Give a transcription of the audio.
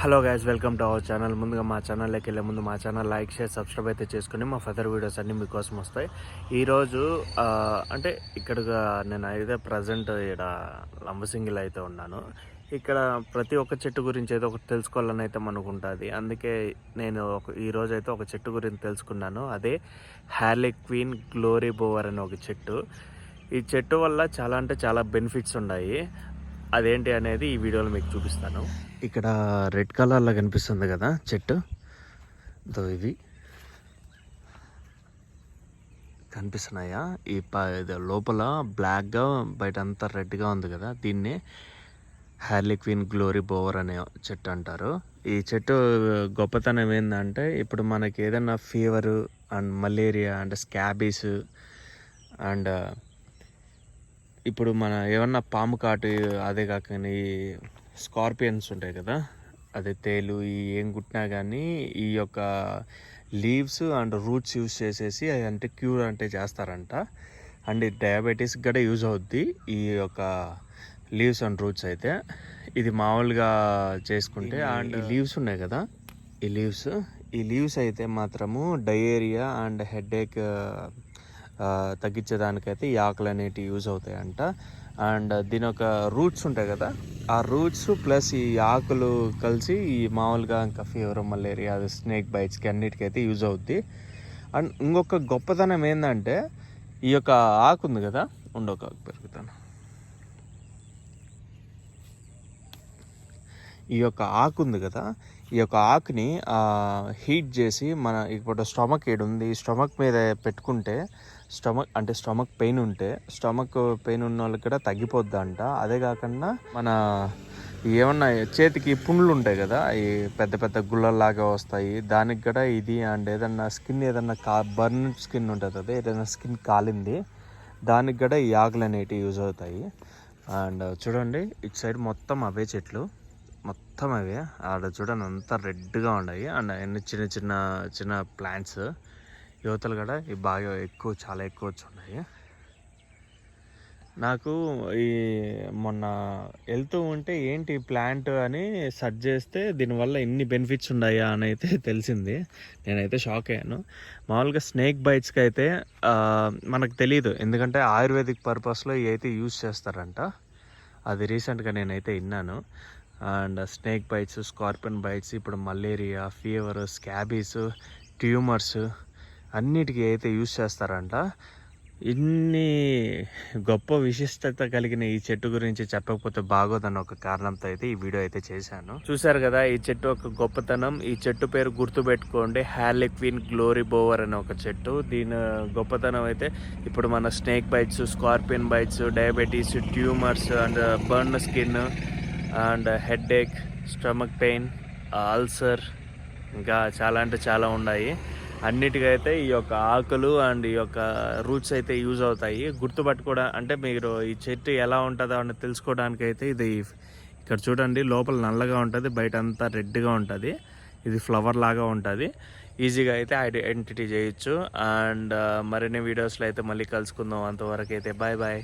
Hello guys, welcome to our channel. ముందుగా మా ఛానల్లోకి వెళ్ళే ముందు మా ఛానల్ లైక్ షేర్ సబ్స్క్రైబ్ అయితే చేసుకుని మా ఫర్దర్ వీడియోస్ అన్నీ మీకోసం వస్తాయి. ఈరోజు అంటే ఇక్కడగా నేను అయితే ప్రజెంట్ ఇక్కడ లంబసింగిలో అయితే ఉన్నాను. ఇక్కడ ప్రతి ఒక్క చెట్టు గురించి అయితే ఒకటి తెలుసుకోవాలని అయితే మనకు ఉంటుంది. అందుకే నేను ఈరోజు అయితే ఒక చెట్టు గురించి తెలుసుకున్నాను. అదే హార్లీక్విన్ గ్లోరీ బోవర్ అనే ఒక చెట్టు. ఈ చెట్టు వల్ల చాలా అంటే చాలా బెనిఫిట్స్ ఉన్నాయి. అదేంటి అనేది ఈ వీడియోలో మీకు చూపిస్తాను. ఇక్కడ రెడ్ కలర్లో కనిపిస్తుంది కదా చెట్టు, ఇవి కనిపిస్తున్నాయా? ఇది లోపల బ్లాక్గా బయట అంతా రెడ్గా ఉంది కదా, దీన్నే హార్లీక్విన్ గ్లోరీ బోవర్ అనే చెట్టు అంటారు. ఈ చెట్టు గొప్పతనం ఏంటంటే, ఇప్పుడు మనకి ఏదైనా fever and malaria and scabies and ఇప్పుడు మన ఏమన్నా పాము కాటు, అదే కాకుండా ఈ స్కార్పియన్స్ ఉంటాయి కదా, అదే తేలు, ఈ ఏం కుట్టినా కానీ ఈ యొక్క లీవ్స్ అండ్ రూట్స్ యూజ్ చేసేసి అంటే క్యూర్ అంటే చేస్తారంట. అండ్ డయాబెటీస్ కూడా యూజ్ అవుద్ది ఈ యొక్క లీవ్స్ అండ్ రూట్స్ అయితే. ఇది మామూలుగా చేసుకుంటే అండ్ ఈ లీవ్స్ ఉన్నాయి కదా, ఈ లీవ్స్ అయితే మాత్రము డయేరియా అండ్ హెడేక్ తగ్గించేదానికైతే ఈ ఆకులు అనేటివి యూజ్ అవుతాయంట. అండ్ దీని ఒక రూట్స్ ఉంటాయి కదా, ఆ రూట్స్ ప్లస్ ఈ ఆకులు కలిసి ఈ మామూలుగా ఇంకా ఫీవర్, మలేరియా, అది స్నేక్ బైట్స్కి అన్నిటికైతే యూజ్ అవుద్ది. అండ్ ఇంకొక గొప్పతనం ఏంటంటే, ఈ యొక్క ఆకు ఉంది కదా, ఉండొక ఆకు పెరుగుతాను. ఈ యొక్క ఆకు ఉంది కదా, ఈ యొక్క ఆకుని హీట్ చేసి మన ఇప్పుడు స్టమక్ ఏడు ఉంది, స్టమక్ మీద పెట్టుకుంటే స్టమక్ పెయిన్ ఉంటే, స్టమక్ పెయిన్ ఉన్న వాళ్ళకి కూడా తగ్గిపోద్దంట. అదే కాకుండా మన ఏమన్నా చేతికి పుండ్లు ఉంటాయి కదా, ఈ పెద్ద పెద్ద గుళ్ళలాగా వస్తాయి, దానికి కూడా ఇది. అండ్ ఏదన్నా స్కిన్ బర్న్ స్కిన్ ఉంటుంది కదా, ఏదైనా స్కిన్ కాలింది, దానికి కూడా ఈ ఆకులు అనేటివి యూజ్ అవుతాయి. అండ్ చూడండి, ఇటు సైడ్ మొత్తం అవే చెట్లు, మొత్తం అవే. ఆడ చూడండి అంతా రెడ్గా ఉన్నాయి. అండ్ అన్ని చిన్న చిన్న చిన్న ప్లాంట్స్, యువతలు కూడా ఇవి బాగా చాలా ఎక్కువ వచ్చి ఉన్నాయి. నాకు ఈ మొన్న వెళ్తూ ఉంటే ఏంటి ప్లాంట్ అని సెర్చ్ చేస్తే దీనివల్ల ఎన్ని బెనిఫిట్స్ ఉన్నాయా అని అయితే తెలిసింది. నేనైతే షాక్ అయ్యాను. మామూలుగా స్నేక్ బైట్స్కి అయితే మనకు తెలియదు, ఎందుకంటే ఆయుర్వేదిక్ పర్పస్లో ఇవి అయితే యూజ్ చేస్తారంట. అది రీసెంట్గా నేనైతే విన్నాను. And snake bites, scorpion bites, ఇప్పుడు మలేరియా, ఫీవర్, స్కాబీస్, ట్యూమర్స్ అన్నిటికీ అయితే యూజ్ చేస్తారంట. ఇన్ని గొప్ప విశిష్టత కలిగిన ఈ చెట్టు గురించి చెప్పకపోతే బాగోదన్న ఒక కారణంతో అయితే ఈ వీడియో అయితే చేశాను. చూసారు కదా ఈ చెట్టు ఒక గొప్పతనం. ఈ చెట్టు పేరు గుర్తుపెట్టుకోండి, హార్లీక్విన్ గ్లోరీ బోవర్ అనే ఒక చెట్టు. దీని గొప్పతనం అయితే ఇప్పుడు మన snake bites, scorpion bites, diabetes, tumours and burn skin and headache, stomach pain, ulcer, ఇంకా చాలా అంటే చాలా ఉన్నాయి. అన్నిటికైతే ఈ యొక్క ఆకులు అండ్ ఈ యొక్క రూట్స్ అయితే యూజ్ అవుతాయి. గుర్తుపట్టుకోవడం అంటే మీరు ఈ చెట్టు ఎలా ఉంటుందో అని తెలుసుకోవడానికి అయితే ఇది ఇక్కడ చూడండి, లోపల నల్లగా ఉంటుంది, బయట అంతా రెడ్గా ఉంటుంది. ఇది ఫ్లవర్ లాగా ఉంటుంది. ఈజీగా అయితే ఐడెంటిటీ చేయొచ్చు. అండ్ మరిన్ని వీడియోస్లో అయితే మళ్ళీ కలుసుకుందాం. అంతవరకు అయితే బాయ్ బాయ్.